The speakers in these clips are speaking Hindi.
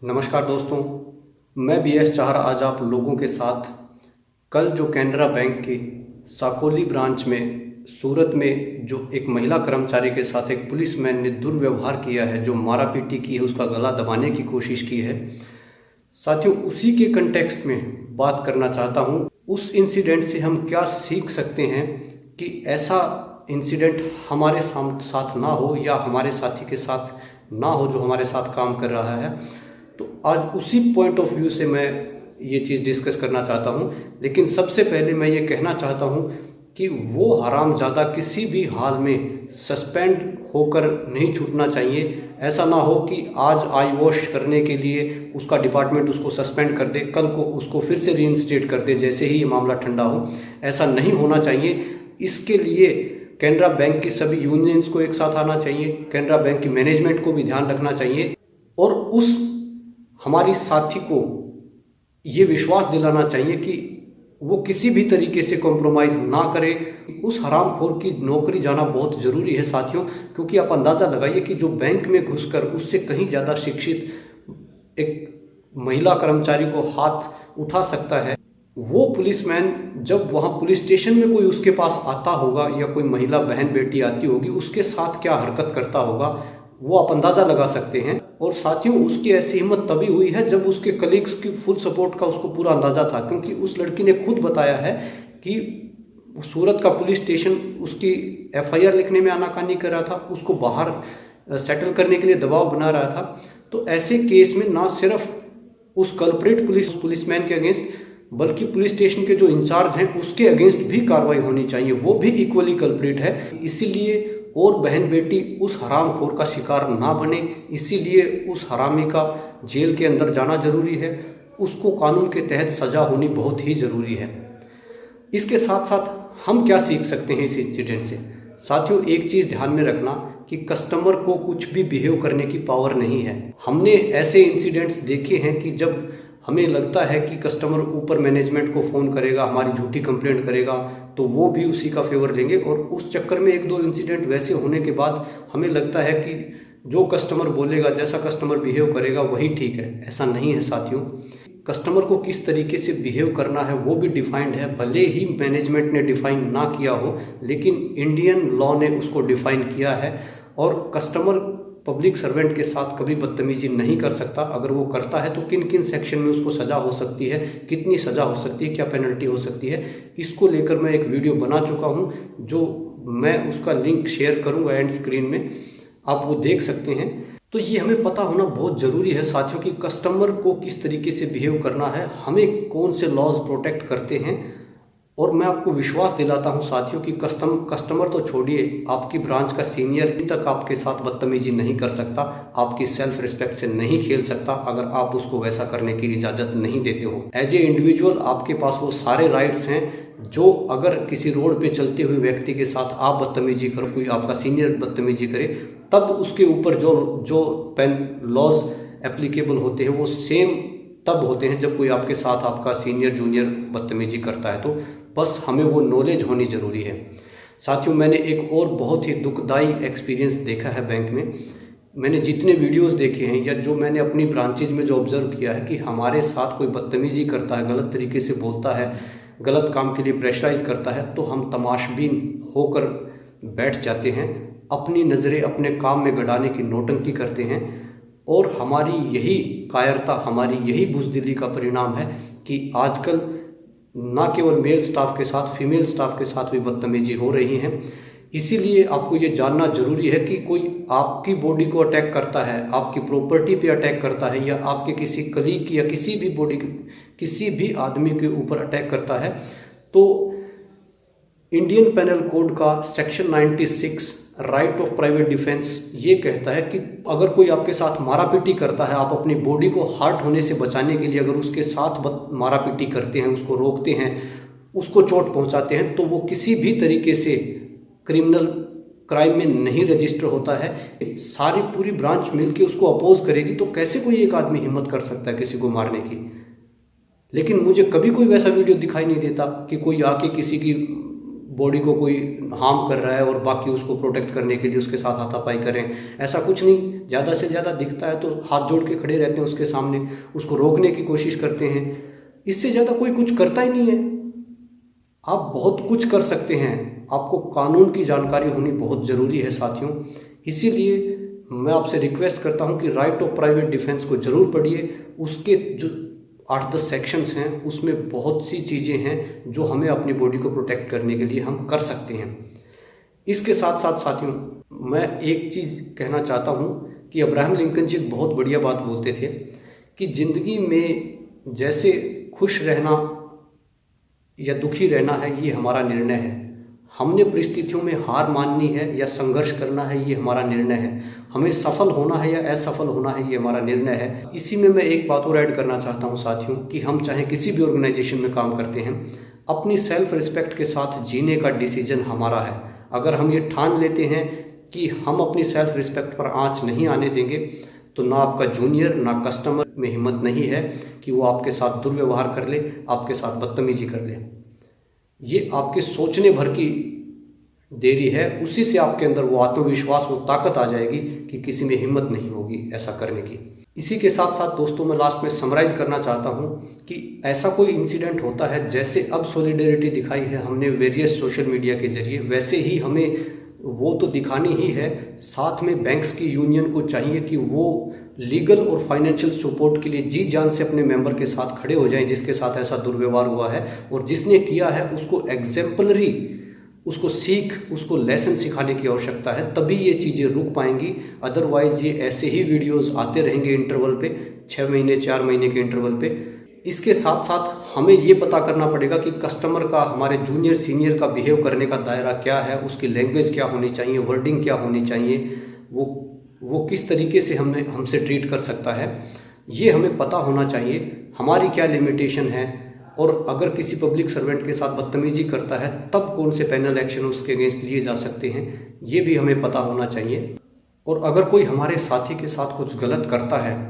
नमस्कार दोस्तों, मैं BS चाहर आज आप लोगों के साथ कल जो कैनरा बैंक के साकोली ब्रांच में सूरत में जो एक महिला कर्मचारी के साथ एक पुलिसमैन ने दुर्व्यवहार किया है, जो मारा पीटी की है, उसका गला दबाने की कोशिश की है साथियों, उसी के कंटेक्स्ट में बात करना चाहता हूँ। उस इंसिडेंट से हम क्या सीख सकते हैं कि ऐसा इंसिडेंट हमारे साथ ना हो या हमारे साथी के साथ ना हो जो हमारे साथ काम कर रहा है। तो आज उसी पॉइंट ऑफ व्यू से मैं ये चीज़ डिस्कस करना चाहता हूँ। लेकिन सबसे पहले मैं ये कहना चाहता हूँ कि वो हरामजादा किसी भी हाल में सस्पेंड होकर नहीं छूटना चाहिए। ऐसा ना हो कि आज आई वॉश करने के लिए उसका डिपार्टमेंट उसको सस्पेंड कर दे, कल को उसको फिर से रीइंस्टेट कर दे जैसे ही ये मामला ठंडा हो। ऐसा नहीं होना चाहिए। इसके लिए कैनरा बैंक की सभी यूनियंस को एक साथ आना चाहिए, कैनरा बैंक की मैनेजमेंट को भी ध्यान रखना चाहिए और उस हमारी साथी को ये विश्वास दिलाना चाहिए कि वो किसी भी तरीके से कॉम्प्रोमाइज़ ना करे। उस हरामखोर की नौकरी जाना बहुत ज़रूरी है साथियों, क्योंकि आप अंदाज़ा लगाइए कि जो बैंक में घुसकर उससे कहीं ज़्यादा शिक्षित एक महिला कर्मचारी को हाथ उठा सकता है, वो पुलिसमैन जब वहाँ पुलिस स्टेशन में कोई उसके पास आता होगा या कोई महिला बहन बेटी आती होगी, उसके साथ क्या हरकत करता होगा वो आप अंदाज़ा लगा सकते हैं। और साथियों, उसकी ऐसी हिम्मत तभी हुई है जब उसके कलीग्स की फुल सपोर्ट का उसको पूरा अंदाज़ा था, क्योंकि उस लड़की ने खुद बताया है कि सूरत का पुलिस स्टेशन उसकी FIR लिखने में आनाकानी कर रहा था, उसको बाहर सेटल करने के लिए दबाव बना रहा था। तो ऐसे केस में ना सिर्फ उस कल्प्रिट पुलिसमैन के अगेंस्ट बल्कि पुलिस स्टेशन के जो इंचार्ज हैं उसके अगेंस्ट भी कार्रवाई होनी चाहिए, वो भी इक्वली कल्प्रिट है। इसीलिए और बहन बेटी उस हरामखोर का शिकार ना बने, इसीलिए उस हरामी का जेल के अंदर जाना जरूरी है, उसको कानून के तहत सज़ा होनी बहुत ही ज़रूरी है। इसके साथ साथ हम क्या सीख सकते हैं इस इंसिडेंट से? साथियों, एक चीज़ ध्यान में रखना कि कस्टमर को कुछ भी बिहेव करने की पावर नहीं है। हमने ऐसे इंसिडेंट्स देखे हैं कि जब हमें लगता है कि कस्टमर ऊपर मैनेजमेंट को फ़ोन करेगा, हमारी झूठी कंप्लेंट करेगा, तो वो भी उसी का फेवर लेंगे और उस चक्कर में एक दो इंसिडेंट वैसे होने के बाद हमें लगता है कि जो कस्टमर बोलेगा, जैसा कस्टमर बिहेव करेगा वही ठीक है। ऐसा नहीं है साथियों। कस्टमर को किस तरीके से बिहेव करना है वो भी डिफाइंड है, भले ही मैनेजमेंट ने डिफाइन ना किया हो, लेकिन इंडियन लॉ ने उसको डिफाइन किया है। और कस्टमर पब्लिक सर्वेंट के साथ कभी बदतमीजी नहीं कर सकता। अगर वो करता है तो किन किन सेक्शन में उसको सज़ा हो सकती है, कितनी सज़ा हो सकती है, क्या पेनल्टी हो सकती है, इसको लेकर मैं एक वीडियो बना चुका हूँ, जो मैं उसका लिंक शेयर करूँगा एंड स्क्रीन में, आप वो देख सकते हैं। तो ये हमें पता होना बहुत ज़रूरी है साथियों कि कस्टमर को किस तरीके से बिहेव करना है, हमें कौन से लॉज प्रोटेक्ट करते हैं। और मैं आपको विश्वास दिलाता हूं साथियों कि कस्टमर तो छोड़िए, आपकी ब्रांच का सीनियर तक आपके साथ बदतमीजी नहीं कर सकता, आपकी सेल्फ रिस्पेक्ट से नहीं खेल सकता अगर आप उसको वैसा करने की इजाज़त नहीं देते हो। एज ए इंडिविजुअल आपके पास वो सारे राइट्स हैं जो अगर किसी रोड पे चलते हुए व्यक्ति के साथ आप बदतमीजी करो, कोई आपका सीनियर बदतमीजी करे, तब उसके ऊपर जो पेन लॉज एप्लीकेबल होते हैं वो सेम तब होते हैं जब कोई आपके साथ आपका सीनियर जूनियर बदतमीजी करता है। तो बस हमें वो नॉलेज होनी ज़रूरी है। साथियों, मैंने एक और बहुत ही दुखदाई एक्सपीरियंस देखा है बैंक में। मैंने जितने वीडियोस देखे हैं या जो मैंने अपनी ब्रांचेज में जो ऑब्ज़र्व किया है कि हमारे साथ कोई बदतमीजी करता है, गलत तरीके से बोलता है, गलत काम के लिए प्रेशराइज करता है, तो हम तमाशबीन होकर बैठ जाते हैं, अपनी नज़रें अपने काम में गड़ाने की नौटंकी करते हैं। और हमारी यही कायरता, हमारी यही बुज़दिली का परिणाम है कि आजकल ना केवल मेल स्टाफ के साथ, फीमेल स्टाफ के साथ भी बदतमीजी हो रही है। इसीलिए आपको ये जानना ज़रूरी है कि कोई आपकी बॉडी को अटैक करता है, आपकी प्रॉपर्टी पे अटैक करता है, या आपके किसी कलीग की या किसी भी आदमी के ऊपर अटैक करता है, तो इंडियन पेनल कोड का section 96 right of private defence ये कहता है कि अगर कोई आपके साथ मारापीटी करता है, आप अपनी बॉडी को हर्ट होने से बचाने के लिए अगर उसके साथ मारापीटी करते हैं, उसको रोकते हैं, उसको चोट पहुंचाते हैं, तो वो किसी भी तरीके से क्रिमिनल क्राइम में नहीं रजिस्टर होता है। सारी पूरी ब्रांच मिलकर उसको अपोज करेगी, तो कैसे कोई एक आदमी हिम्मत कर सकता है किसी को मारने की? लेकिन मुझे कभी कोई वैसा वीडियो दिखाई नहीं देता कि कोई आके किसी की बॉडी को कोई हार्म कर रहा है और बाकी उसको प्रोटेक्ट करने के लिए उसके साथ हाथापाई करें, ऐसा कुछ नहीं। ज़्यादा से ज़्यादा दिखता है तो हाथ जोड़ के खड़े रहते हैं उसके सामने, उसको रोकने की कोशिश करते हैं। इससे ज़्यादा कोई कुछ करता ही नहीं है। आप बहुत कुछ कर सकते हैं, आपको कानून की जानकारी होनी बहुत ज़रूरी है साथियों। इसीलिए मैं आपसे रिक्वेस्ट करता हूं कि राइट ऑफ प्राइवेट डिफेंस को ज़रूर पढ़िए। उसके जो 8-10 सेक्शंस हैं उसमें बहुत सी चीज़ें हैं जो हमें अपनी बॉडी को प्रोटेक्ट करने के लिए हम कर सकते हैं। इसके साथ साथ साथियों मैं एक चीज़ कहना चाहता हूं कि अब्राहम लिंकन जी एक बहुत बढ़िया बात बोलते थे कि ज़िंदगी में जैसे खुश रहना या दुखी रहना है ये हमारा निर्णय है। हमने परिस्थितियों में हार माननी है या संघर्ष करना है ये हमारा निर्णय है। हमें सफल होना है या असफल होना है ये हमारा निर्णय है। इसी में मैं एक बात और ऐड करना चाहता हूँ साथियों कि हम चाहे किसी भी ऑर्गेनाइजेशन में काम करते हैं, अपनी सेल्फ रिस्पेक्ट के साथ जीने का डिसीजन हमारा है। अगर हम ये ठान लेते हैं कि हम अपनी सेल्फ रिस्पेक्ट पर आँच नहीं आने देंगे तो ना आपका जूनियर ना कस्टमर में हिम्मत नहीं है कि वो आपके साथ दुर्व्यवहार कर ले, आपके साथ बदतमीजी कर ले। ये आपके सोचने भर की देरी है, उसी से आपके अंदर वो आत्मविश्वास, वो ताकत आ जाएगी कि किसी में हिम्मत नहीं होगी ऐसा करने की। इसी के साथ साथ दोस्तों मैं लास्ट में समराइज करना चाहता हूँ कि ऐसा कोई इंसिडेंट होता है, जैसे अब सॉलिडेरिटी दिखाई है हमने वेरियस सोशल मीडिया के जरिए, वैसे ही हमें वो तो दिखानी ही है। साथ में बैंक्स की यूनियन को चाहिए कि वो लीगल और फाइनेंशियल सपोर्ट के लिए जी जान से अपने मेंबर के साथ खड़े हो जाएं जिसके साथ ऐसा दुर्व्यवहार हुआ है, और जिसने किया है उसको एग्जाम्पलरी, उसको सीख, उसको लेसन सिखाने की आवश्यकता है, तभी ये चीज़ें रुक पाएंगी। अदरवाइज ये ऐसे ही वीडियोस आते रहेंगे इंटरवल पे, 6 महीने 4 महीने के इंटरवल पे। इसके साथ साथ हमें ये पता करना पड़ेगा कि कस्टमर का, हमारे जूनियर सीनियर का बिहेव करने का दायरा क्या है, उसकी लैंग्वेज क्या होनी चाहिए, वर्डिंग क्या होनी चाहिए, वो किस तरीके से हमसे ट्रीट कर सकता है, ये हमें पता होना चाहिए। हमारी क्या लिमिटेशन है, और अगर किसी पब्लिक सर्वेंट के साथ बदतमीजी करता है तब कौन से पैनल एक्शन उसके अगेंस्ट लिए जा सकते हैं, ये भी हमें पता होना चाहिए। और अगर कोई हमारे साथी के साथ कुछ गलत करता है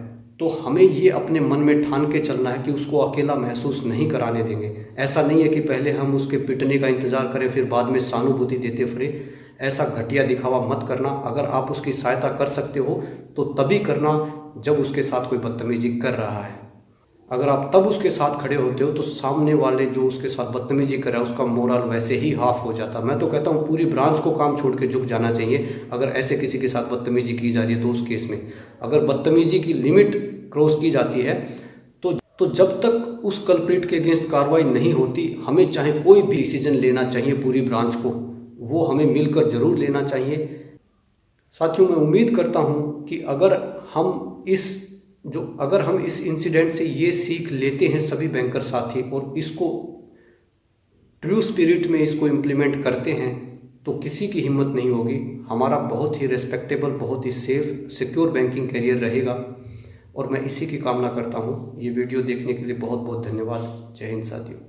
तो हमें ये अपने मन में ठान के चलना है कि उसको अकेला महसूस नहीं कराने देंगे। ऐसा नहीं है कि पहले हम उसके पिटने का इंतज़ार करें फिर बाद में सहानुभूति देते फिरे। ऐसा घटिया दिखावा मत करना। अगर आप उसकी सहायता कर सकते हो तो तभी करना जब उसके साथ कोई बदतमीजी कर रहा है। अगर आप तब उसके साथ खड़े होते हो तो सामने वाले जो उसके साथ बदतमीजी कर रहा है उसका मोरल वैसे ही हाफ हो जाता। मैं तो कहता हूँ पूरी ब्रांच को काम छोड़ के झुक जाना चाहिए अगर ऐसे किसी के साथ बदतमीजी की जा रही है। तो उस केस में अगर बदतमीजी की लिमिट क्रॉस की जाती है तो जब तक उस कल्प्रिट के अगेंस्ट कार्रवाई नहीं होती, हमें चाहे कोई भी डिसीजन लेना चाहिए पूरी ब्रांच को, वो हमें मिलकर जरूर लेना चाहिए। साथियों मैं उम्मीद करता हूँ कि अगर हम इस इंसिडेंट से ये सीख लेते हैं सभी बैंकर साथी और इसको ट्रू स्पिरिट में इसको इम्प्लीमेंट करते हैं तो किसी की हिम्मत नहीं होगी। हमारा बहुत ही रेस्पेक्टेबल, बहुत ही सेफ, सिक्योर बैंकिंग करियर रहेगा और मैं इसी की कामना करता हूँ। ये वीडियो देखने के लिए बहुत बहुत धन्यवाद। जय हिंद साथियों।